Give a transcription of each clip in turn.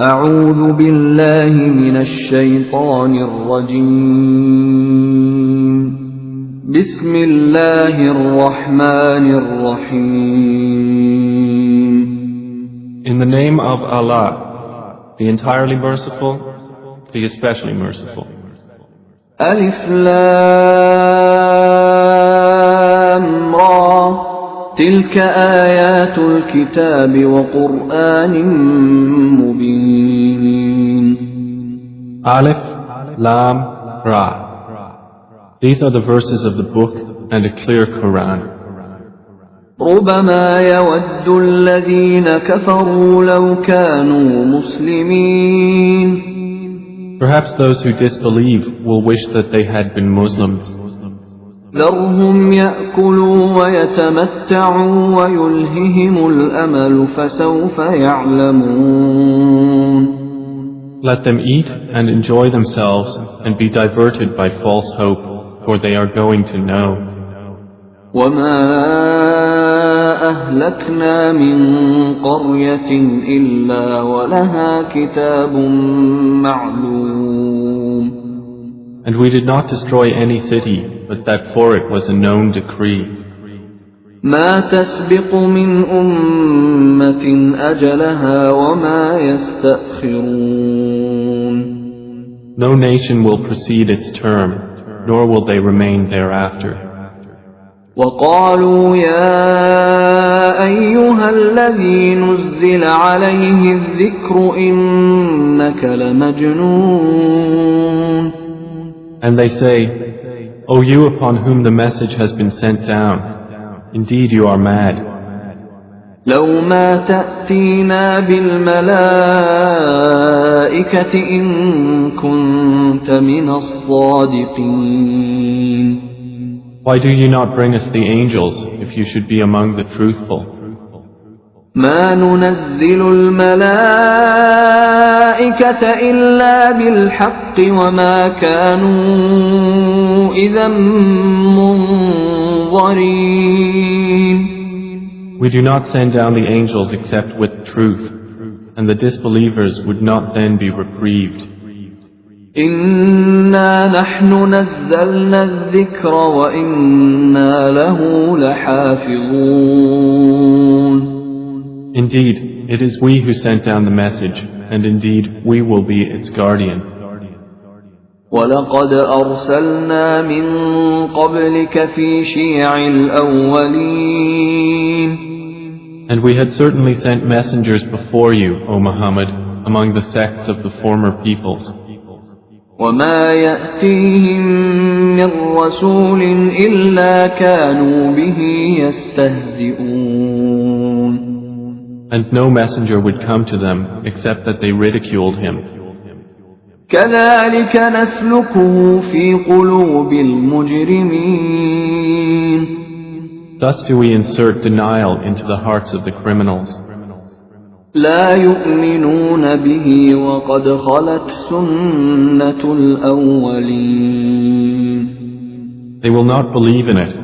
أعوذ بالله من الشيطان الرجيم. بسم الله الرحمن الرحيم. In the name of Allah, the entirely merciful, the especially merciful. ألف لام را تلك آيات الكتاب وقرآن مبين. Alif, Lam, Ra. These are the verses of the book and a clear Qur'an. ربما يود الذين كفروا لو كانوا مسلمين. Perhaps those who disbelieve will wish that they had been Muslims. ذرهم يأكلوا ويتمتعوا ويلههم الأمل فسوف يعلمون. Let them eat and enjoy themselves and be diverted by false hope, for they are going to know. وما أهلكنا من قرية إلا ولها كتاب معلوم. And we did not destroy any city, but that for it was a known decree. ما تسبق من أمة أجلها وما يستأخرون. No nation will precede its term, nor will they remain thereafter. وقالوا يا أيها الذي نزل عليه الذكر إنك لمجنون. And they say, O you upon whom the message has been sent down, indeed you are mad. لو ما تأتينا بالملائكة إن كنت من الصادقين. Why do you not bring us the angels if you should be among the truthful? ما ننزل الملائكة إلا بالحق وما كانوا إذا منظرين. We do not send down the angels except with truth, and the disbelievers would not then be reprieved. إنا نحن نزلنا الذكر وإنا له لحافظون. Indeed, it is we who sent down the message, and indeed we will be its guardian. ولقد أرسلنا من قبلك في شيع الأولين. And we had certainly sent messengers before you, O Muhammad, among the sects of the former peoples. وما يأتيهم من رسول إلا كانوا به يستهزئون. And no messenger would come to them except that they ridiculed him. كذلك نسلكه في قلوب المجرمين. Thus do we insert denial into the hearts of the criminals. لا يؤمنون به وقد خلت سنة الأولين. They will not believe in it,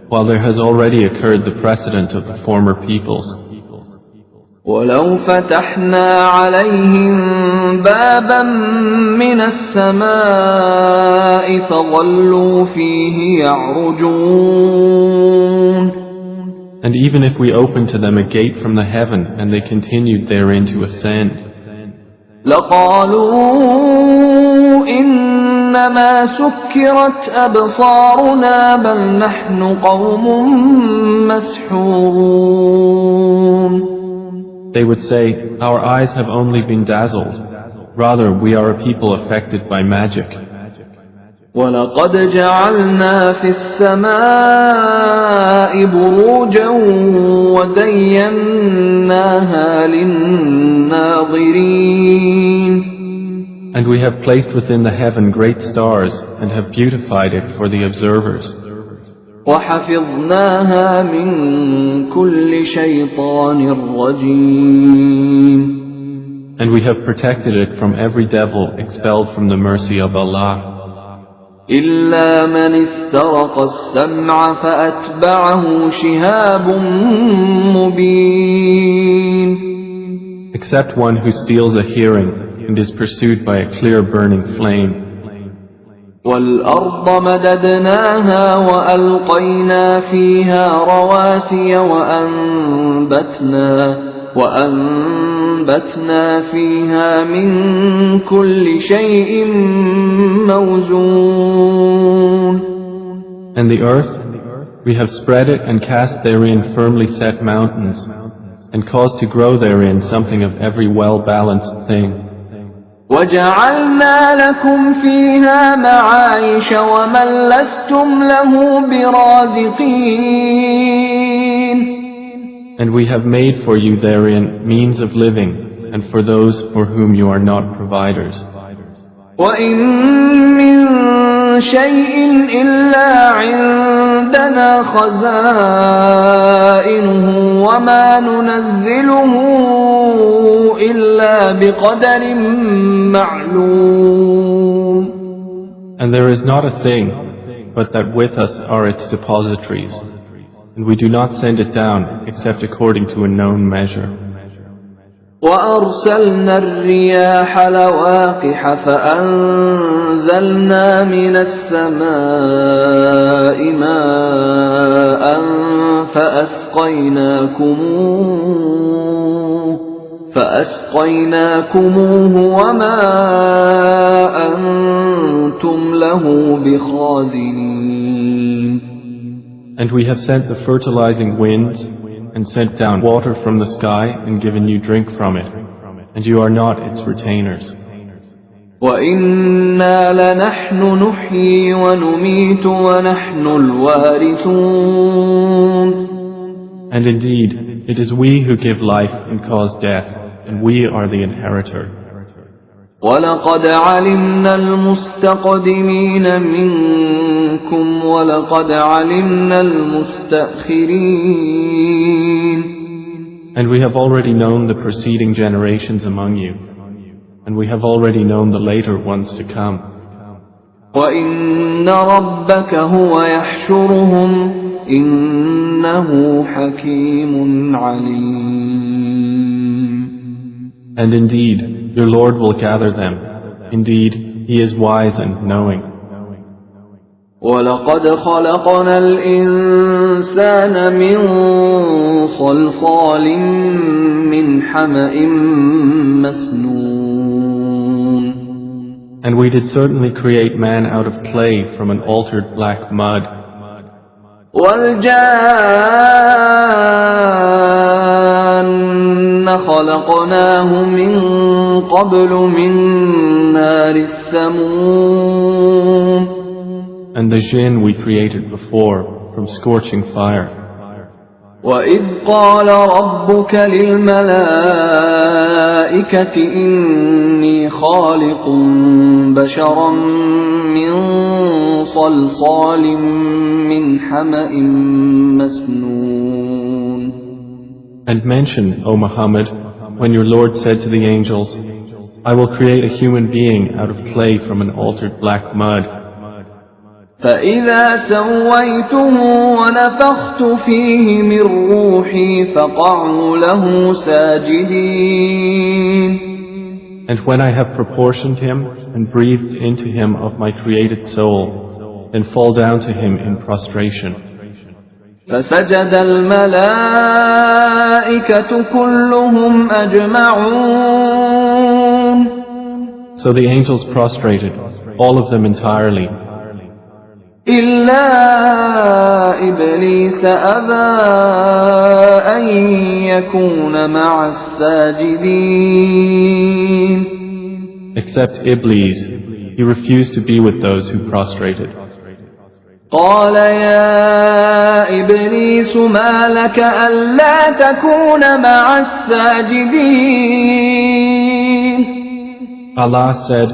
while there has already occurred the precedent of the former peoples. ولو فتحنا عليهم بابا من السماء فظلوا فيه يعرجون. And even if we opened to them a gate from the heaven and they continued therein to ascend, لقالوا إنما سكرت أبصارنا بل نحن قوم مسحورون. they would say, Our eyes have only been dazzled. Rather, we are a people affected by magic. ولقد جعلنا في السماء بروجا وزيناها للناظرين. And we have placed within the heaven great stars and have beautified it for the observers. وحفظناها من كل شيطان رجيم. And we have protected it from every devil expelled from the mercy of Allah. إلا من استرق السمع فأتبعه شهاب مبين. except one who steals a hearing and is pursued by a clear burning flame. وَالْأَرْضَ مَدَدْنَاهَا وَأَلْقَيْنَا فِيهَا رَوَاسِيَ وَأَنبَتْنَا فِيهَا مِن كُلِّ شَيْءٍ مَوْزُونٍ. And the earth, we have spread it and cast therein firmly set mountains, and caused to grow therein something of every well-balanced thing. وَجَعَلْنَا لَكُمْ فِيهَا مَعَايِشَ وَمَن لَّسْتُمْ لَهُ بِرَازِقِينَ. And we have made for you therein means of living, and for those for whom you are not providers. وَإِن مِّن شَيْءٍ إِلَّا عِندَنَا خَزَائِنُهُ وَمَا نُنَزِّلُهُ إِلَّا بِقَدَرٍ مَّعْلُومٍ. And there is not a thing, but that with us are its depositories, and we do not send it down except according to a known measure. وَأَرْسَلْنَا الرِّيَاحَ لَوَاقِحَ فَأَنزَلْنَا مِنَ السَّمَاءِ مَاءً فَأَسْقَيْنَاكُمُوهُ وَمَا أَنْتُمْ لَهُ بِخَازِنِينَ. And we have sent the fertilizing winds, and sent down water from the sky, and given you drink from it, and you are not its retainers. وَإِنَّا لَنَحْنُ نُحْيِي وَنُمِيتُ وَنَحْنُ الْوَارِثُونَ. And indeed, it is we who give life and cause death, and we are the inheritor. وَلَقَدْ عَلِمْنَا الْمُسْتَقْدِمِينَ مِنكُمْ وَلَقَدْ عَلِمْنَا الْمُسْتَأْخِرِينَ. And we have already known the preceding generations among you, and we have already known the later ones to come. وَإِنَّ رَبَّكَ هُوَ يَحْشُرُهُمْ إِنَّهُ حَكِيمٌ عَلِيمٌ. And indeed, your Lord will gather them. Indeed, He is wise and knowing. وَلَقَدْ خَلَقْنَا الْإِنسَانَ مِنْ صَلْصَالٍ مِّنْ حَمَإٍ مَّسْنُونٍ. And we did certainly create man out of clay from an altered black mud. وَالْجَانَّ خَلَقْنَاهُ مِن قَبْلُ مِن نَّارِ السَّمُومِ. And the jinn we created before from scorching fire. وَإِذْ قَالَ رَبُّكَ لِلْمَلَائِكَةِ إِنِّي خَالِقٌ بَشَرًا مِّن صَلْصَالٍ مِّنْ حَمَإٍ مَّسْنُونٍ. And mention, O Muhammad, when your Lord said to the angels, I will create a human being out of clay from an altered black mud. فَإِذَا سَوَّيْتُهُ وَنَفَخْتُ فِيهِ مِنْ رُوحِي فَقَعُوا لَهُ سَاجِدِينَ. And when I have proportioned him and breathed into him of my created soul, then fall down to him in prostration. فَسَجَدَ الْمَلَائِكَةُ كُلُّهُمْ أَجْمَعُونَ. So the angels prostrated, all of them entirely, إِلَّا إِبْلِيسَ أَبَى أَن يَكُونَ مَعَ السَّاجِدِينَ. except Iblis. He refused to be with those who prostrated. قَالَ يَا إِبْلِيسُ مَا لَكَ أَلَّا تَكُونَ مَعَ السَّاجِدِينَ. Allah said,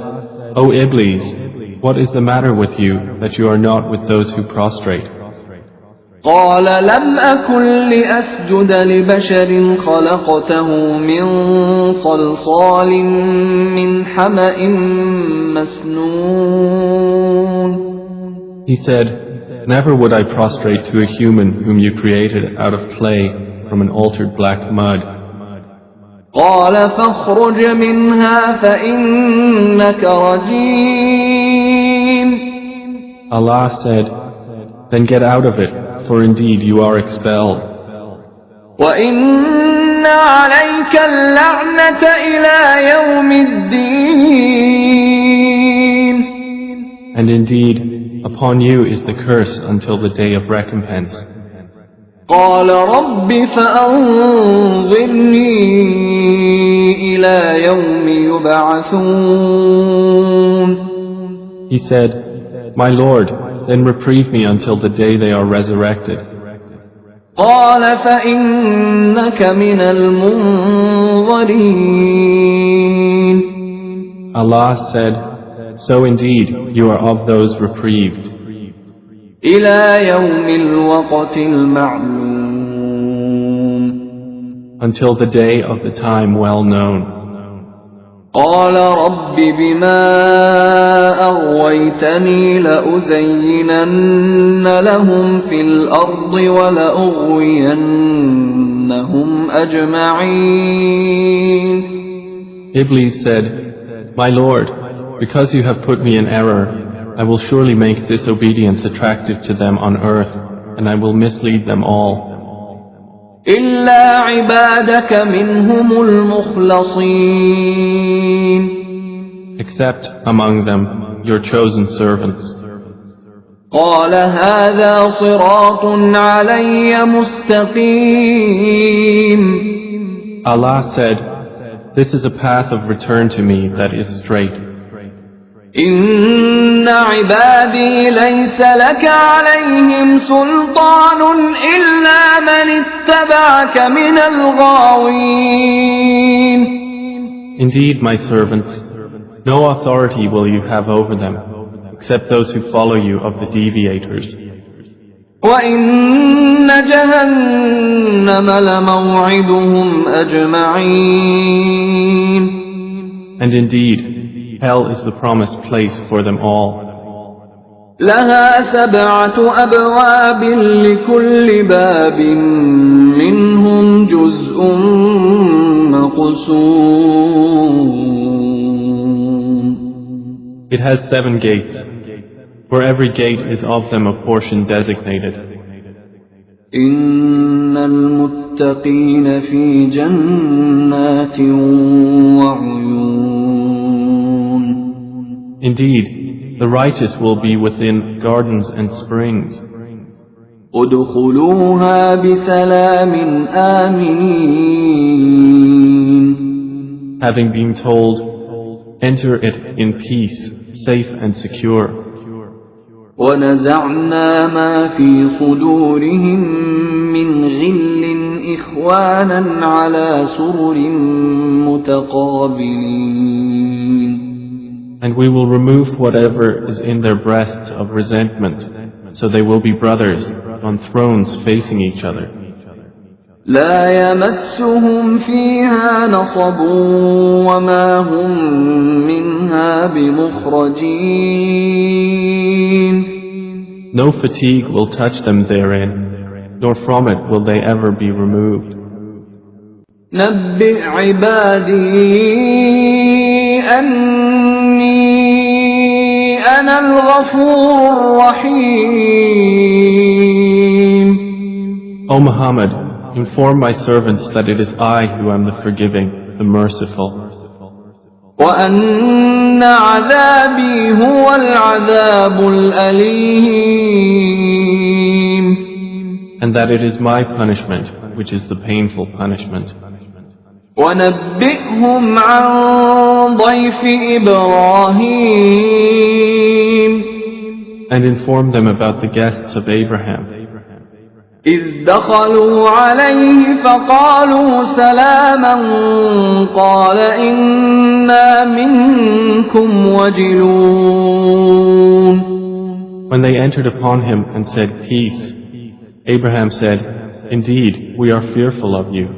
O Iblis, what is the matter with you that you are not with those who prostrate? قَالَ لَمْ أَكُنْ لِأَسْجُدَ لِبَشَرٍ خَلَقْتَهُ مِنْ صَلْصَالٍ مِّنْ حَمَإٍ مَّسْنُونٍ. He said, never would I prostrate to a human whom you created out of clay from an altered black mud. قال فاخرج منها فإنك رجيم. Allah said, "Then get out of it, for indeed you are expelled. وإن عليك اللعنة إلى يوم الدين. And indeed, upon you is the curse until the day of recompense." قال رب فأنظرني إلى يوم يبعثون. He said, "My Lord, then reprieve me until the day they are resurrected." قال فإنك من المنظرين. Allah said, "So indeed you are of those reprieved, إلى يوم الوقت المعلوم. until the day of the time well known." قال رب بما أغويتني لأزينن لهم في الأرض ولأغوينهم أجمعين. Iblis said, "My Lord, because you have put me in error, I will surely make disobedience attractive to them on earth, and I will mislead them all. إلا عبادك منهم المخلصين. Except among them your chosen servants." قال هذا صراط علي مستقيم. Allah said, "This is a path of return to me that is straight. إن عبادي ليس لك عليهم سلطان إلا من اتبعك من الغاوين. Indeed, my servants, no authority will you have over them, except those who follow you of the deviators. وإن جهنم لموعدهم أجمعين. And indeed, hell is the promised place for them all. لها 7 أبواب لكل باب منهم جزء مقسوم. It has 7 gates. For every gate is of them a portion designated. إن المتقين في جنات وعيون. Indeed, the righteous will be within gardens and springs. ادخلوها بسلام آمنين. Having been told, enter it in peace, safe and secure. ونزعنا ما في صدورهم من غل إخوانا على سرر متقابلين. And we will remove whatever is in their breasts of resentment, so they will be brothers on thrones facing each other. لا يمسهم فيها نصب وما هم منها بمخرجين. No fatigue will touch them therein, nor from it will they ever be removed. نبئ عبادي أني أنا الغفور الرحيم. O Muhammad, inform my servants that it is I who am the forgiving, the merciful. وأن عذابي هو العذاب الأليم. And that it is my punishment, which is the painful punishment. ونبئهم عن ضيف إبراهيم. And inform them about the guests of Abraham. إذ دخلوا عليه فقالوا سلاما قال إنا منكم وجلون. When they entered upon him and said, "Peace," Abraham said, "Indeed, we are fearful of you."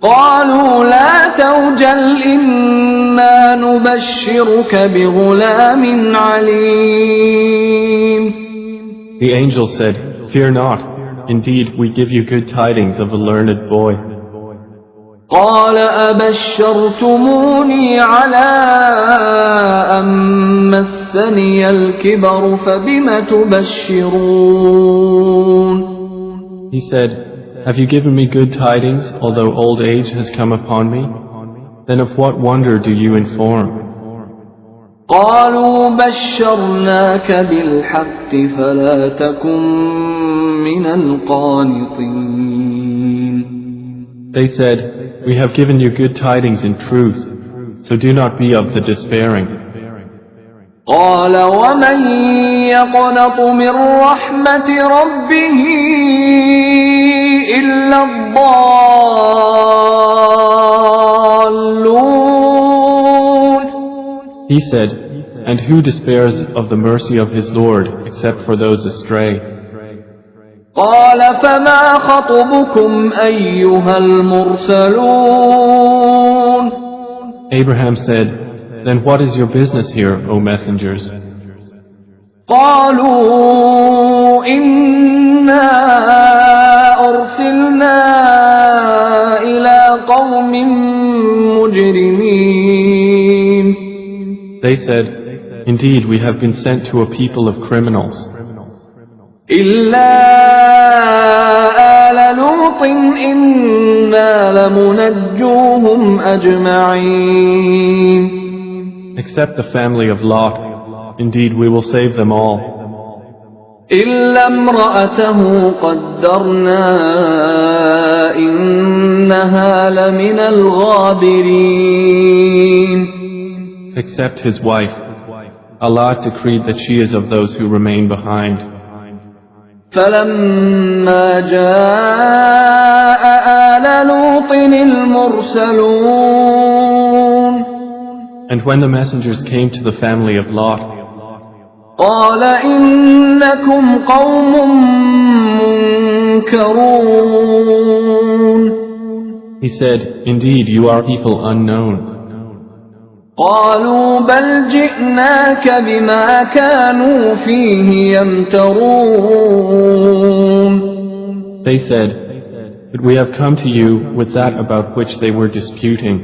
قالوا لا توجل إنا نبشرك بغلام عليم. The angel said, "Fear not. Indeed, we give you good tidings of a learned boy." قال أبشرتموني على أن مسني الكبر فبم تبشرون. He said, "Have you given me good tidings, although old age has come upon me? Then of what wonder do you inform?" قالوا بشرناك بالحق فلا تكن من القانطين. They said, "We have given you good tidings in truth, so do not be of the despairing." قال ومن يقنط من رحمة ربه إلا الضالون. He said, "And who despairs of the mercy of his Lord except for those astray?" قال فما خطبكم أيها المرسلون. Abraham said, "Then what is your business here, O messengers?" قالوا إنا أرسلنا إلى قوم مجرمين. They said, "Indeed, we have been sent to a people of criminals. إلا آل لوط إنا لمنجوهم أجمعين. Except the family of Lot. Indeed, we will save them all. إلا امرأته قدرنا إنها لمن الغابرين. Except his wife. Allah decreed that she is of those who remain behind. فلما جاء آل لوط المرسلون. And when the messengers came to the family of Lot, قال إنكم قوم منكرون. he said, "Indeed, you are people unknown." قالوا بل جئناك بما كانوا فيه يمترون. They said, "But we have come to you with that about which they were disputing.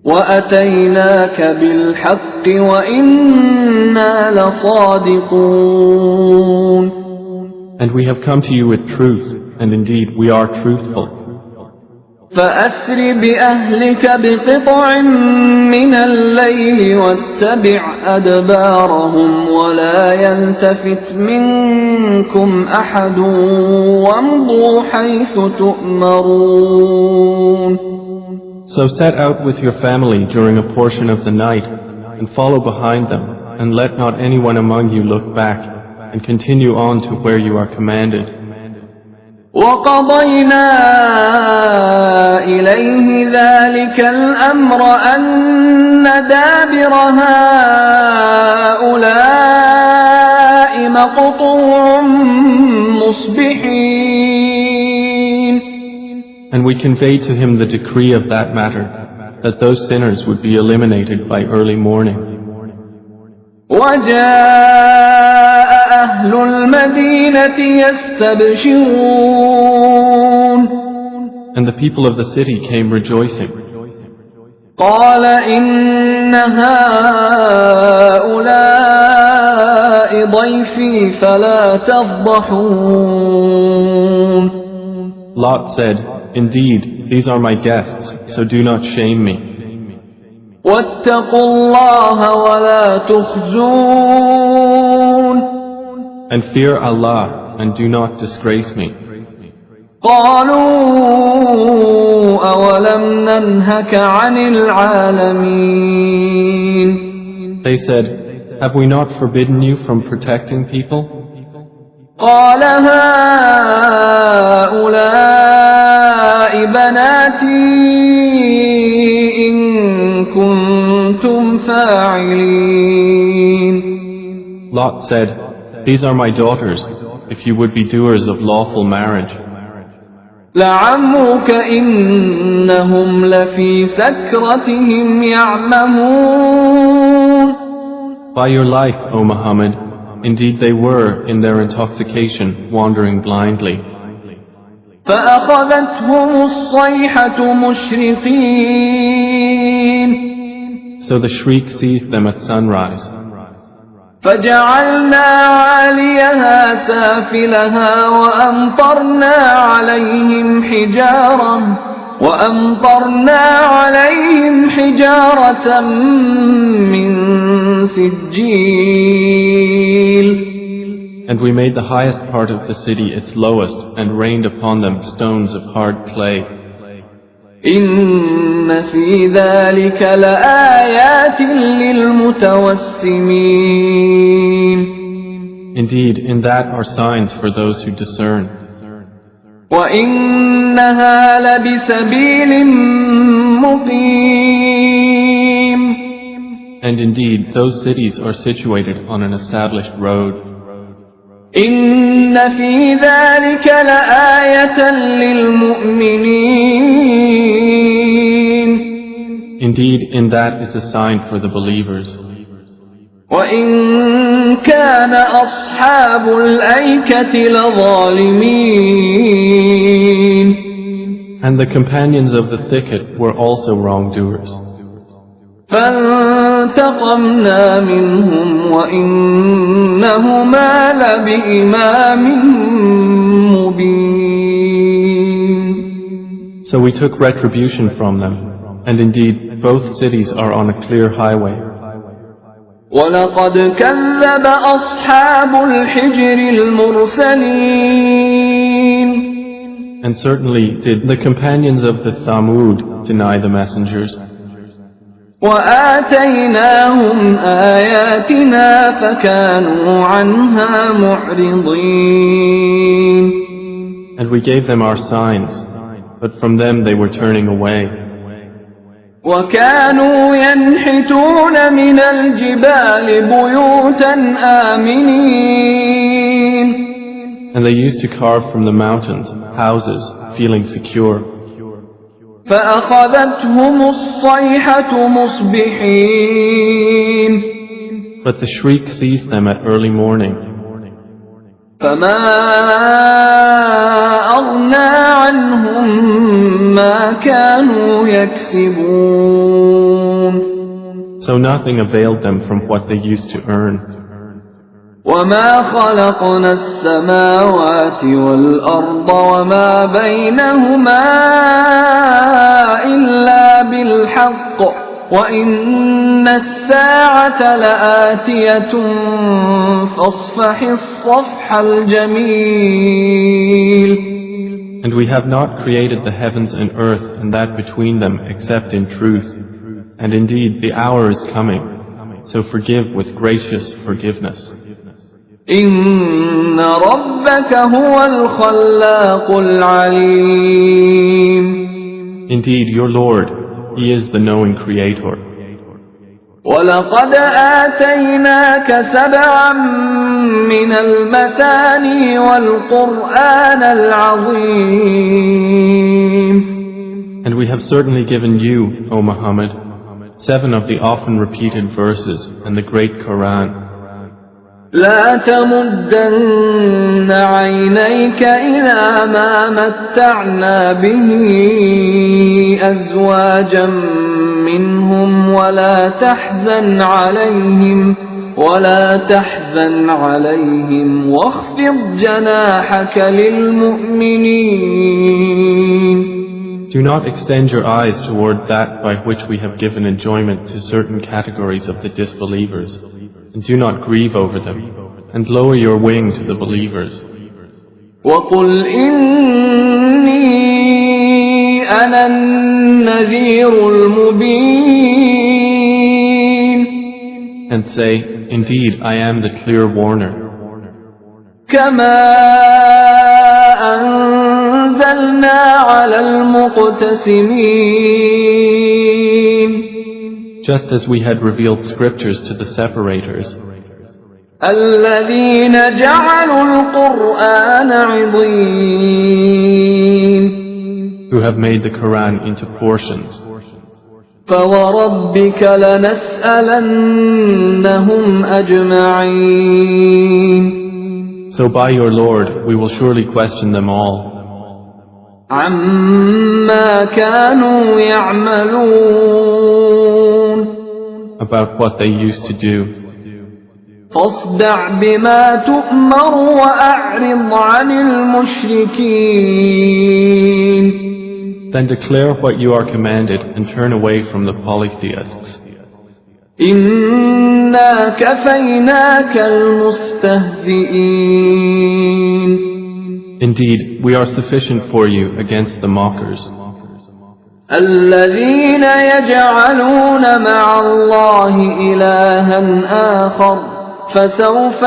وأتيناك بالحق وإنا لصادقون. And we have come to you with truth, and indeed we are truthful. فأسر بأهلك بقطع من الليل واتبع أدبارهم ولا يلتفت منكم أحد وامضوا حيث تؤمرون. So set out with your family during a portion of the night, and follow behind them, and let not anyone among you look back, and continue on to where you are commanded. وقضينا إليه ذلك الأمر أن دابر هؤلاء مقطوع مصبحين. And we conveyed to him the decree of that matter, that those sinners would be eliminated by early morning. وجاء أهل المدينة يستبشرون. And the people of the city came rejoicing. قال إن هؤلاء ضيفي فلا تفضحون. Lot said, "Indeed, these are my guests, so do not shame me. واتقوا الله ولا تخزون. And fear Allah, and do not disgrace me." قالوا أولم ننهك عن العالمين. They said, "Have we not forbidden you from protecting people?" قال هؤلاء بناتي إن كنتم فاعلين. Lot said, "These are my daughters, if you would be doers of lawful marriage. لعمرك إنهم لفي سكرتهم يعمهون. By your life, O Muhammad, indeed they were in their intoxication wandering blindly. فأخذتهم الصيحة مشرقين So the shriek seized them at sunrise. فجعلنا عاليها سافلها وأمطرنا عليهم حجارة من سجيل. And we made the highest part of the city its lowest, and rained upon them stones of hard clay. إن في ذلك لآيات للمتوسمين. Indeed, in that are signs for those who discern. وإنها لبسبيل مقيم. And indeed, those cities are situated on an established road. إن في ذلك لآية للمؤمنين. Indeed, in that is a sign for the believers. وإن كان أصحاب الأيكة لظالمين. And the companions of the thicket were also wrongdoers. فانتقمنا منهم وإنهما لبإمام مبين. So we took retribution from them, and indeed both cities are on a clear highway. ولقد كذب أصحاب الحجر المرسلين. And certainly did the companions of the Thamud deny the messengers. وآتيناهم آياتنا فكانوا عنها معرضين. And we gave them our signs, but from them they were turning away. وكانوا ينحتون من الجبال بيوتا آمنين. And they used to carve from the mountains houses, feeling secure. فأخذتهم الصيحة مصبحين. But the shriek seized them at early morning. فما أغنى عنهم ما كانوا يكسبون. So nothing availed them from what they used to earn. وما خلقنا السماوات والأرض وما بينهما إلا بالحق وإن الساعة لآتية فاصفح الصفح الجميل. And we have not created the heavens and earth and that between them except in truth. And indeed the hour is coming, so forgive with gracious forgiveness. إن ربك هو الخلاق العليم. Indeed, your Lord, He is the knowing Creator. ولقد آتيناك سبعا من المثاني والقرآن العظيم. And we have certainly given you, O Muhammad, 7 of the often repeated verses and the great Qur'an. لا تمدن عينيك إلى ما متعنا به أزواجا منهم ولا تحزن عليهم واخفض جناحك للمؤمنين. Do not extend your eyes toward that by which we have given enjoyment to certain categories of the disbelievers, and do not grieve over them, and lower your wing to the believers. وَقُلْ إِنِّي أَنَا النَّذِيرُ الْمُبِينُ. And say, indeed, I am the clear warner. كَمَا أَنزَلْنَا عَلَى الْمُقْتَسِمِينَ. Just as we had revealed scriptures to the separators, الَّذِينَ جَعَلُوا الْقُرْآنَ عِضِينَ. who have made the Qur'an into portions. فَوَرَبِّكَ لَنَسْأَلَنَّهُمْ أَجْمَعِينَ. So by your Lord, we will surely question them all. عما كانوا يعملون about what they used to do. فاصدع بما تؤمر وأعرض عن المشركين Then declare what you are commanded and turn away from the polytheists. إنا كفيناك المستهزئين Indeed, we are sufficient for you against the mockers. الذين يجعلون مع الله إلها آخر فسوف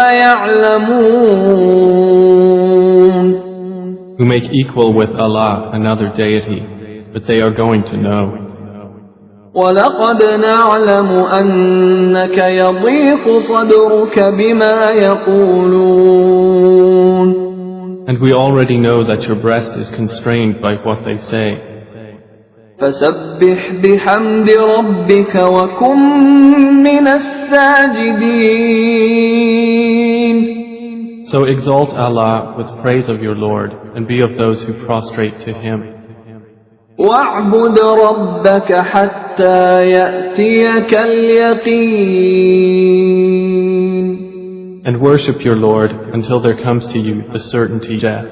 يعلمون Who make equal with Allah another deity, but they are going to know. ولقد نعلم أنك يضيق صدرك بما يقولون And we already know that your breast is constrained by what they say. فسبح بحمد ربك وكن من الساجدين So exalt Allah with praise of your Lord and be of those who prostrate to Him. واعبد ربك حتى يأتيك اليقين And worship your Lord until there comes to you the certainty death.